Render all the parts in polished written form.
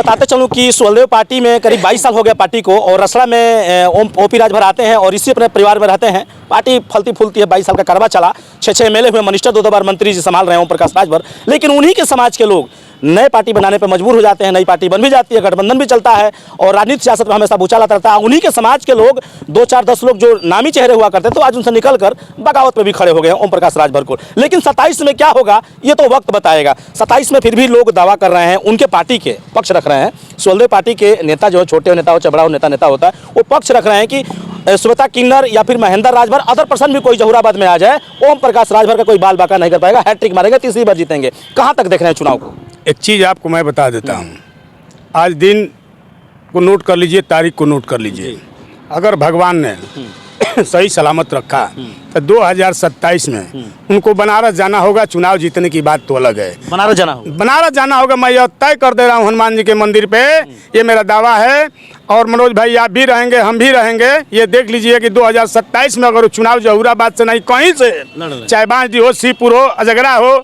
बताते चलूं कि सुहलदेव पार्टी में करीब 22 साल हो गया पार्टी को, और रसड़ा में ओपी राजभर आते हैं और इसी अपने परिवार में रहते हैं। पार्टी फलती फूलती है, 22 साल का करवा चला, 6 एमएलए हुए, मिनिस्टर 2 बार मंत्री जी संभाल रहे हैं ओम प्रकाश राजभर। लेकिन उन्हीं के समाज के लोग नए पार्टी बनाने पर मजबूर हो जाते हैं, नई पार्टी बन भी जाती है, गठबंधन भी चलता है और राजनीतिक सियासत में हमेशा भूचाल रहता है। उन्हीं के समाज के लोग 2, 4, 10 लोग जो नामी चेहरे हुआ करते तो आज उनसे निकलकर बगावत पे भी खड़े हो गए ओम प्रकाश राजभर को। लेकिन 27 में क्या होगा ये तो वक्त बताएगा। 27 में फिर भी लोग दावा कर रहे हैं, उनके पार्टी के पक्ष रख रहे हैं। सुहलदेव पार्टी के नेता जो छोटे नेता हो चबड़ा नेता होता है, वो पक्ष रख रहे हैं कि श्वेता किन्नर या फिर महेंद्र राजभर, अदर पर्सन भी कोई जहूराबाद में आ जाए, ओम प्रकाश राजभर का कोई बाल बाका नहीं कर पाएगा, हैट्रिक मारेंगे, तीसरी बार जीतेंगे। कहां तक देख रहे हैं चुनाव को? एक चीज़ आपको मैं बता देता हूं, आज दिन को नोट कर लीजिए, तारीख को नोट कर लीजिए। अगर भगवान ने सही सलामत रखा तो 2027 में उनको बनारस जाना होगा। चुनाव जीतने की बात तो अलग है, बनारस जाना होगा। मैं यह तय कर दे रहा हूँ हनुमान जी के मंदिर पे, ये मेरा दावा है। और मनोज भाई आप भी रहेंगे, हम भी रहेंगे। ये देख लीजिए कि 2027 में अगर चुनाव जहूराबाद से नहीं कहीं से, चाहे बांसडी हो, सीपुर हो, अजगरा हो,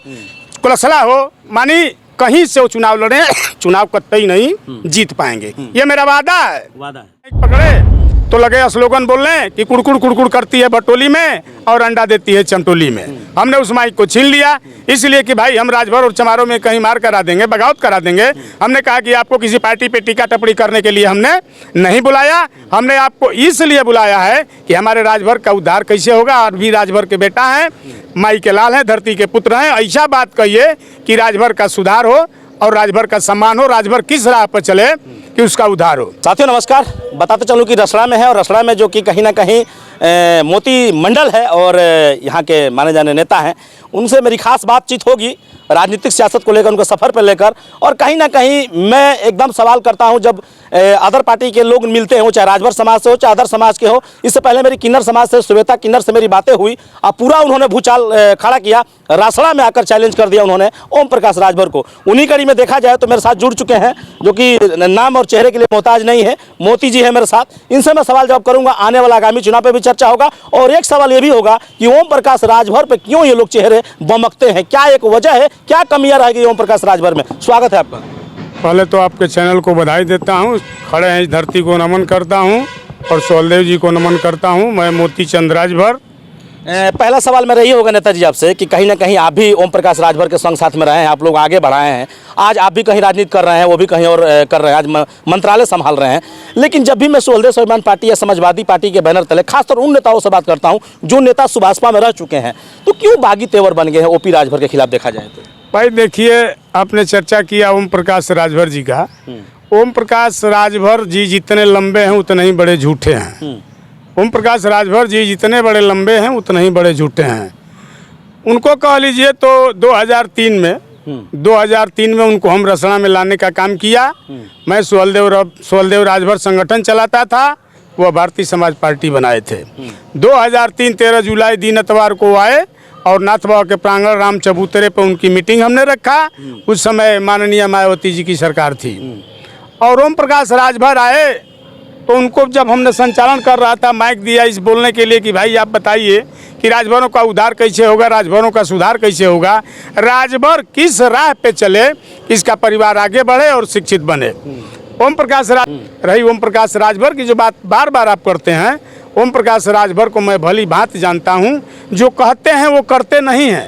कुलसला हो, मानी कहीं से वो चुनाव लड़े, चुनाव कतई नहीं जीत पाएंगे। ये मेरा वादा है। पकड़े तो लगे स्लोगन बोलने कि कुड़कुड़ करती है बटोली में और अंडा देती है चमटोली में। हमने उस माइक को छीन लिया, इसलिए कि भाई हम राजभर और चमारों में कहीं मार करा देंगे, बगावत करा देंगे। हमने कहा कि आपको किसी पार्टी पे टीका टप्पड़ी करने के लिए हमने नहीं बुलाया। हमने आपको इसलिए बुलाया है कि हमारे राजभर का उद्धार कैसे होगा। और भी राजभर के बेटा हैं, माई के लाल हैं, धरती के पुत्र हैं। ऐसा बात कहिए कि राजभर का सुधार हो और राजभर का सम्मान हो, राजभर किस राह पर चले कि उसका उद्धार हो। साथियों नमस्कार, बताते चलूं कि रसड़ा में है, और रसड़ा में जो कि कहीं ना कहीं मोती मंडल है और यहाँ के माने जाने नेता हैं, उनसे मेरी खास बातचीत होगी राजनीतिक सियासत को लेकर, उनके सफ़र पर लेकर। और कहीं ना कहीं मैं एकदम सवाल करता हूं जब अदर पार्टी के लोग मिलते हो, चाहे राजभर समाज से हो, चाहे अदर समाज के हो। इससे पहले मेरी किन्नर समाज से, श्वेता किन्नर से मेरी बातें हुई, अब पूरा उन्होंने भूचाल खड़ा किया, रसड़ा में आकर चैलेंज कर दिया उन्होंने ओम प्रकाश राजभर को। उन्हीं कड़ी में देखा जाए तो मेरे साथ जुड़ चुके हैं, जो कि नाम और चेहरे के लिए मोहताज नहीं है, मोती जी है मेरे साथ। इनसे मैं सवाल जवाब करूंगा, आने वाला आगामी चुनाव पर भी चर्चा होगा। और एक सवाल ये भी होगा कि ओम प्रकाश राजभर पर क्यों ये लोग चेहरे बमकते हैं, क्या एक वजह है, क्या कमियां रह गई ओम प्रकाश राजभर में? स्वागत है आपका। पहले तो आपके चैनल को बधाई देता हूं, खड़े हैं इस धरती को नमन करता हूं और सुहलदेव जी को नमन करता हूं। मैं मोती चंद राजभर। पहला सवाल मेरा ये होगा नेताजी आपसे कि कहीं ना कहीं आप भी ओम प्रकाश राजभर के संग साथ में रहे हैं, आप लोग आगे बढ़ाए हैं, आज आप भी कहीं राजनीति कर रहे हैं, वो भी कहीं और कर रहे हैं, आज मंत्रालय संभाल रहे हैं। लेकिन जब भी मैं सुहलदेव स्वाभिमान पार्टी या समाजवादी पार्टी के बैनर तले खासतौर उन नेताओं से बात करता हूँ जो नेता सुभाषपा में रह चुके हैं, तो क्यों बागी तेवर बन गए हैं ओपी राजभर के खिलाफ देखा जाए तो? भाई देखिए, आपने चर्चा किया ओम प्रकाश राजभर जी का। ओम प्रकाश राजभर जी जितने लंबे हैं उतने ही बड़े झूठे हैं। ओम प्रकाश राजभर जी जितने बड़े लंबे हैं उतने ही बड़े झूठे हैं। उनको कह लीजिए तो 2003 में उनको हम रसड़ा में लाने का काम किया। मैं सुहलदेव राजभर संगठन चलाता था, वह भारतीय समाज पार्टी बनाए थे। 2003 13 जुलाई दिन इतवार को आए और नाथ बाबा के प्रांगण राम चबूतरे पर उनकी मीटिंग हमने रखा। उस समय माननीय मायावती जी की सरकार थी और ओम प्रकाश राजभर आए तो उनको जब हमने संचालन कर रहा था, माइक दिया इस बोलने के लिए कि भाई आप बताइए कि राजभरों का उद्धार कैसे होगा, राजभरों का सुधार कैसे होगा, राजभर किस राह पे चले, इसका परिवार आगे बढ़े और शिक्षित बने। ओम प्रकाश राजभर की जो बात बार बार आप करते हैं, ओम प्रकाश राजभर को मैं भली भांति जानता हूं। जो कहते हैं वो करते नहीं हैं।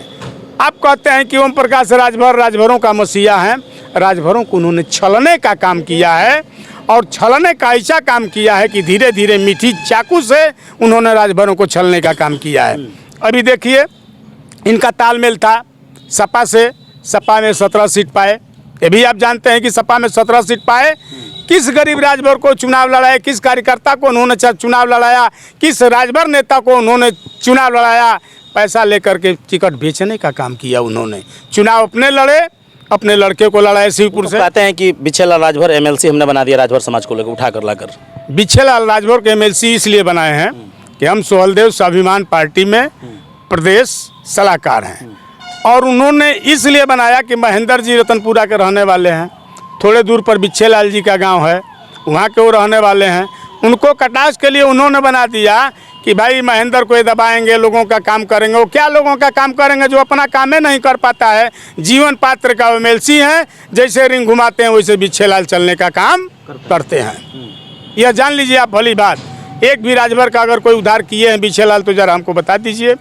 आप कहते हैं कि ओम प्रकाश राजभर राजभरों का मसीहा हैं, राजभरों को उन्होंने छलने का काम किया है और छलने का ऐसा काम किया है कि धीरे धीरे मीठी चाकू से उन्होंने राजभरों को छलने का काम किया है। अभी देखिए, इनका तालमेल था सपा से, सपा में 17 सीट पाए। ये भी आप जानते हैं कि सपा में 17 सीट पाए। किस गरीब राजभर को चुनाव लड़ाया, किस कार्यकर्ता को उन्होंने चुनाव लड़ाया, किस राजभर नेता को उन्होंने चुनाव लड़ाया? पैसा लेकर के टिकट बेचने का काम किया उन्होंने। चुनाव अपने लड़े, अपने लड़के को लड़ाए शिवपुर से। कहते हैं कि बिछेलाल राजभर एमएलसी हमने बना दिया राजभर समाज को लेकर उठा कर लाकर। बिछेलाल राजभर के एमएलसी इसलिए बनाए हैं कि हम सुहलदेव स्वाभिमान पार्टी में प्रदेश सलाहकार हैं और उन्होंने इसलिए बनाया कि महेंद्र जी रतनपुरा के रहने वाले हैं, थोड़े दूर पर बिछेलाल जी का गांव है, वहाँ के वो रहने वाले हैं। उनको कटाक्ष के लिए उन्होंने बना दिया कि भाई महेंद्र को ये दबाएंगे, लोगों का काम करेंगे। वो क्या लोगों का काम करेंगे जो अपना काम ही नहीं कर पाता है। जीवन पात्र का एमएलसी हैं, जैसे रिंग घुमाते हैं वैसे बिच्छेलाल चलने का काम करते हैं। यह जान लीजिए आप भली बात। एक भी राजभर का अगर कोई उद्धार किए हैं बिच्छेलाल तो जरा हमको बता दीजिए।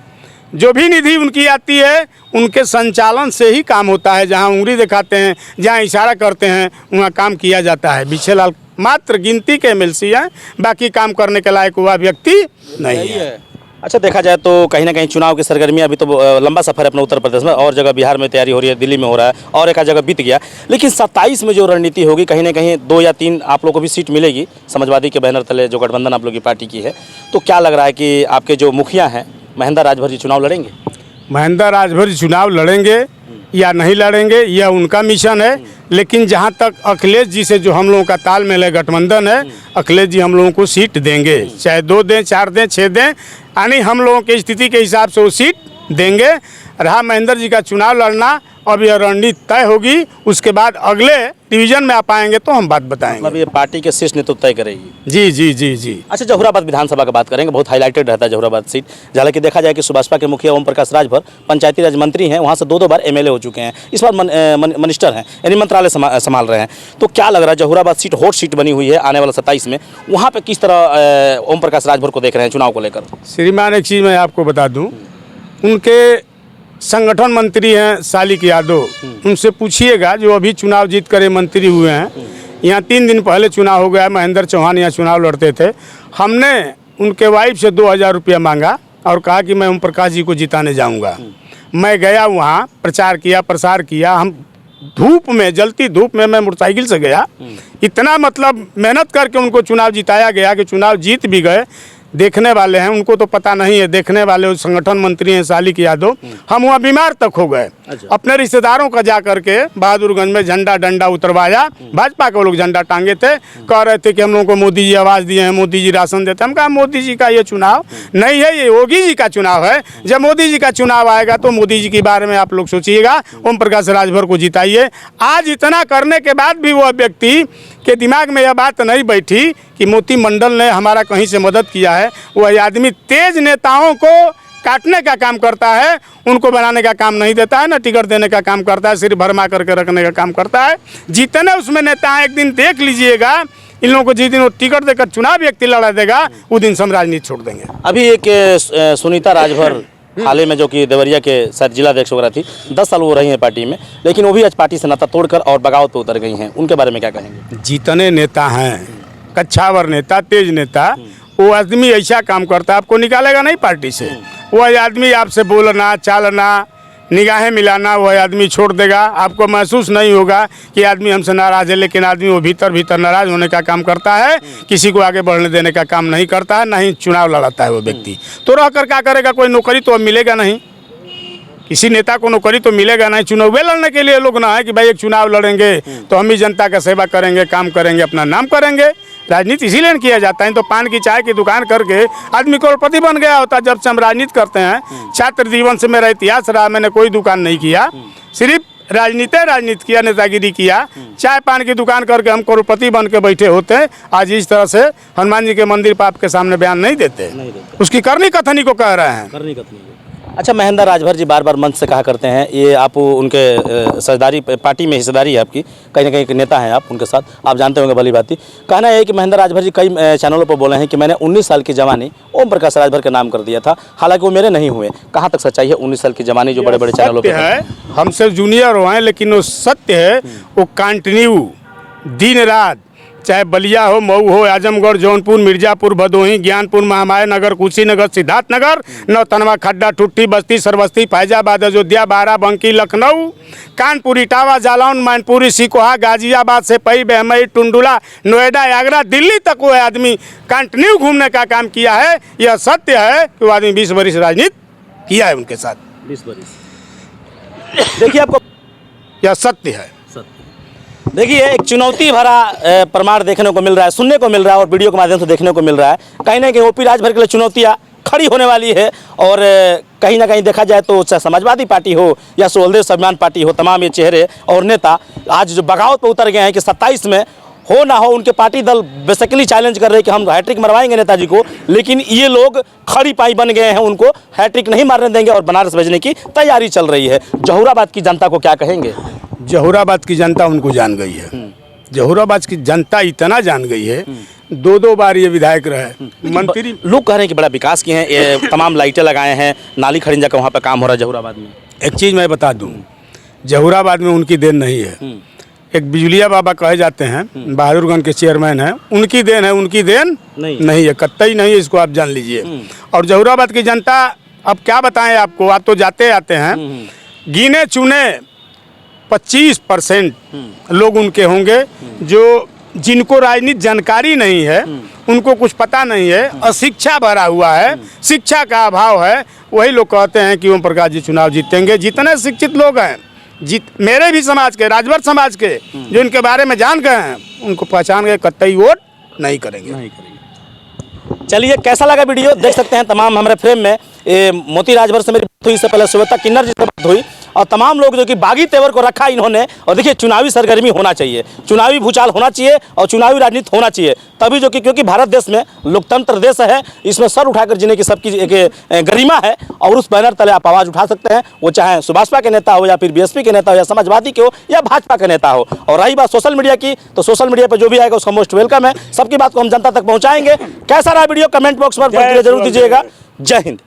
जो भी निधि उनकी आती है उनके संचालन से ही काम होता है। जहाँ उंगली दिखाते हैं, जहाँ इशारा करते हैं, वहाँ काम किया जाता है। बिच्छेलाल मात्र गिनती के एमएलसी हैं, बाकी काम करने के लायक हुआ व्यक्ति नहीं है। अच्छा, देखा जाए तो कहीं ना कहीं चुनाव की सरगर्मियां अभी तो लंबा सफर है अपने उत्तर प्रदेश में, और जगह बिहार में तैयारी हो रही है, दिल्ली में हो रहा है, और एक जगह बीत गया। लेकिन 27 में जो रणनीति होगी, कहीं ना कहीं 2 या 3 आप लोग को भी सीट मिलेगी समाजवादी के बैनर तले, जो गठबंधन आप लोग की पार्टी की है। तो क्या लग रहा है कि आपके जो मुखिया हैं महेंद्र राजभर जी चुनाव लड़ेंगे? महेंद्र राजभर जी चुनाव लड़ेंगे या नहीं लड़ेंगे यह उनका मिशन है। लेकिन जहाँ तक अखिलेश जी से जो हम लोगों का तालमेल है, गठबंधन है, अखिलेश जी हम लोगों को सीट देंगे। चाहे 2 दें, 4 दें, 6 दें, यानी हम लोगों की स्थिति के हिसाब से वो सीट देंगे। रहा महेंद्र जी का चुनाव लड़ना, अब यह रणनीति तय होगी, उसके बाद अगले डिवीजन में आप आएंगे तो हम बात बताएंगे। मतलब ये पार्टी के शीर्ष नेतृत्व तय करेगी। जी जी जी जी। अच्छा, जहुराबाद विधानसभा की बात करेंगे, बहुत हाईलाइटेड रहता है जहुराबाद सीट। हालांकि देखा जाए कि सुभाषपा के मुखिया ओम प्रकाश राजभर पंचायती राज मंत्री हैं, वहाँ से 2 बार एमएलए हो चुके हैं, इस बार मिनिस्टर हैं, यानी मंत्रालय संभाल रहे हैं। तो क्या लग रहा है, जहुराबाद सीट हॉट सीट बनी हुई है आने वाला 27 में, वहाँ पर किस तरह ओम प्रकाश राजभर को देख रहे हैं चुनाव को लेकर? श्रीमान, एक चीज़ मैं आपको बता दूँ, उनके संगठन मंत्री हैं शालिक यादव, उनसे पूछिएगा जो अभी चुनाव जीत कर मंत्री हुए हैं। यहाँ 3 दिन पहले चुनाव हो गया, महेंद्र चौहान यहाँ चुनाव लड़ते थे। हमने उनके वाइफ से 2000 रुपया मांगा और कहा कि मैं ओम प्रकाश जी को जिताने जाऊँगा। मैं गया, वहाँ प्रचार किया, प्रसार किया। हम धूप में, जलती धूप में मैं मोटरसाइकिल से गया। इतना मतलब मेहनत करके उनको चुनाव जिताया गया कि चुनाव जीत भी गए। देखने वाले हैं, उनको तो पता नहीं है, देखने वाले संगठन मंत्री हैं शालिक यादव। हम वहाँ बीमार तक हो गए। अपने रिश्तेदारों का जा करके बहादुरगंज में झंडा डंडा उतरवाया। भाजपा के लोग झंडा टांगे थे, कह रहे थे कि हम लोगों को मोदी जी आवाज़ दिए हैं, मोदी जी राशन देते हैं। हम कहा मोदी जी का ये चुनाव नहीं है, ये योगी जी का चुनाव है। जब मोदी जी का चुनाव आएगा तो मोदी जी के बारे में आप लोग सोचिएगा, ओम प्रकाश राजभर को जिताइए। आज इतना करने के बाद भी वह व्यक्ति के दिमाग में यह बात नहीं बैठी कि मोती मंडल ने हमारा कहीं से मदद किया है। वह आदमी तेज नेताओं को काटने का काम करता है, उनको बनाने का काम नहीं देता है, ना टिकट देने का काम करता है, सिर्फ भरमा करके रखने का काम करता है। जितने उसमें नेता हैं, एक दिन देख लीजिएगा, इन लोगों को जिस दिन वो टिकट देकर चुनाव व्यक्ति लड़ा देगा, उस दिन हम राजनीति छोड़ देंगे। अभी एक सुनीता राजभर हाल ही में, जो कि देवरिया के शायद जिला अध्यक्ष वगैरह थी, 10 साल वो रही हैं पार्टी में, लेकिन वो भी आज पार्टी से नाता तोड़कर और बगावत पे उतर गई हैं। उनके बारे में क्या कहेंगे? जितने नेता हैं, कच्छावर नेता, तेज नेता, वो आदमी ऐसा काम करता है, आपको निकालेगा नहीं पार्टी से। वह आदमी आपसे बोलना, चालना, निगाहें मिलाना, वह आदमी छोड़ देगा। आपको महसूस नहीं होगा कि आदमी हमसे नाराज़ है, लेकिन आदमी वो भीतर भीतर नाराज़ होने का काम करता है, किसी को आगे बढ़ने देने का काम नहीं करता है, नहीं चुनाव लड़ाता है वो व्यक्ति। तो रह कर क्या करेगा? कोई नौकरी तो अब मिलेगा नहीं, किसी नेता को नौकरी तो मिलेगा नहीं। चुनाव लड़ने के लिए लोग ना है कि भाई एक चुनाव लड़ेंगे तो हम ही जनता का सेवा करेंगे, काम करेंगे, अपना नाम करेंगे। राजनीति इसीलिए किया जाता है। तो पान की चाय की दुकान करके आदमी करोड़पति बन गया होता। जब से हम राजनीति करते हैं, छात्र जीवन से मेरा इतिहास रहा, मैंने कोई दुकान नहीं किया, सिर्फ राजनीति किया, नेतागिरी किया। चाय पान की दुकान करके हम करोड़पति बन के बैठे होते। आज इस तरह से हनुमान जी के मंदिर पर आपके सामने बयान नहीं देते, उसकी करनी कथनी को कह रहे हैं। अच्छा, महेंद्र राजभर जी बार बार मंच से कहा करते हैं, ये आप उनके हिस्सेदारी, पार्टी में हिस्सेदारी है आपकी, कहीं ना कहीं एक नेता हैं आप उनके साथ, आप जानते होंगे भली बात ही। कहना है कि महेंद्र राजभर जी कई चैनलों पर बोले हैं कि मैंने 19 साल की जवानी ओम प्रकाश राजभर का नाम कर दिया था, हालांकि वो मेरे नहीं हुए। कहाँ तक सच्चाई है 19 साल की जवानी जो बड़े बड़े चैनलों पर है? हमसे जूनियर हो हैं, लेकिन वो सत्य है, वो कंटिन्यू दिन रात, चाहे बलिया हो, मऊ हो, आजमगढ़, जौनपुर, मिर्जापुर, भदोही, ज्ञानपुर, महामाया नगर, कुशीनगर, सिद्धार्थनगर, नौतनवा, खड्डा, ठुट्टी, बस्ती, सरबस्ती, फैजाबाद, अयोध्या, बाराबंकी, लखनऊ, कानपुर, इटावा, जालौन, मैनपुरी, सिकोहा, गाजियाबाद से पई, बहमई, टुंडुला, नोएडा, आगरा, दिल्ली तक वो आदमी कंटिन्यू घूमने का काम किया है। यह सत्य है कि वो आदमी 20 वर्ष राजनीति किया है उनके साथ। 20 वर्ष। देखिए, आपको यह सत्य है। देखिए, एक चुनौती भरा प्रमाण देखने को मिल रहा है, सुनने को मिल रहा है और वीडियो के माध्यम से देखने को मिल रहा है। कहीं ना कहीं ओपी राजभर के लिए चुनौतियाँ खड़ी होने वाली है। और कहीं ना कहीं देखा जाए तो चाहे समाजवादी पार्टी हो या सुहेलदेव स्वाभिमान पार्टी हो, तमाम ये चेहरे और नेता आज जो बगावत पर उतर गए हैं कि 27 में हो ना हो उनके पार्टी दल बेसिकली चैलेंज कर रहे हैं कि हम हैट्रिक मरवाएंगे नेताजी को, लेकिन ये लोग खड़ी पाई बन गए हैं, उनको हैट्रिक नहीं मारने देंगे और बनारस भेजने की तैयारी चल रही है। जहूराबाद की जनता को क्या कहेंगे? जहूराबाद की जनता उनको जान गई है। जहूराबाद की जनता इतना जान गई है, 2-2 बार ये विधायक रहे, मंत्री। लोग कह रहे हैं कि बड़ा विकास किए हैं, ये तमाम लाइटें लगाए हैं, नाली खड़िंजा का वहाँ पे काम हो रहा है जहूराबाद में। एक चीज़ मैं बता दूं, जहूराबाद में उनकी देन नहीं है। एक बिजलिया बाबा कहे जाते हैं, बहादुरगंज के चेयरमैन हैं, उनकी देन है, उनकी देन नहीं है, कतई नहीं है, इसको आप जान लीजिए। और जहूराबाद की जनता, अब क्या बताएं आपको, आप तो जाते आते हैं, गिने चुने 25% लोग उनके होंगे जो जिनको राजनीति जानकारी नहीं है, उनको कुछ पता नहीं है, अशिक्षा भरा हुआ है, शिक्षा का अभाव है, वही लोग कहते हैं कि ओम प्रकाश जी चुनाव जीतेंगे। जितने शिक्षित लोग हैं, मेरे भी समाज के, राजभर समाज के, जो इनके बारे में जान गए हैं, उनको पहचान गए, कतई वोट नहीं करेंगे। चलिए, कैसा लगा वीडियो देख सकते हैं। तमाम हमारे फ्रेम में मोती राजभर से मेरी बात हुई, इससे पहले श्वेता किन्नर जी से बात हुई, और तमाम लोग जो कि बागी तेवर को रखा इन्होंने। और देखिए, चुनावी सरगर्मी होना चाहिए, चुनावी भूचाल होना चाहिए और चुनावी राजनीति होना चाहिए, तभी जो कि, क्योंकि भारत देश में लोकतंत्र देश है, इसमें सर उठाकर जीने की सबकी एक गरिमा है। और उस बैनर तले आप आवाज़ उठा सकते हैं, वो चाहे सुभाषपा के नेता हो या फिर बीएसपी के नेता हो या समाजवादी के हो या भाजपा के नेता हो। और रही बात सोशल मीडिया की, तो सोशल मीडिया पर जो भी आएगा उसका मोस्ट वेलकम है। सबकी बात को हम जनता तक पहुँचाएंगे। कैसा रहा वीडियो, कमेंट बॉक्स में जरूर दीजिएगा। जय हिंद।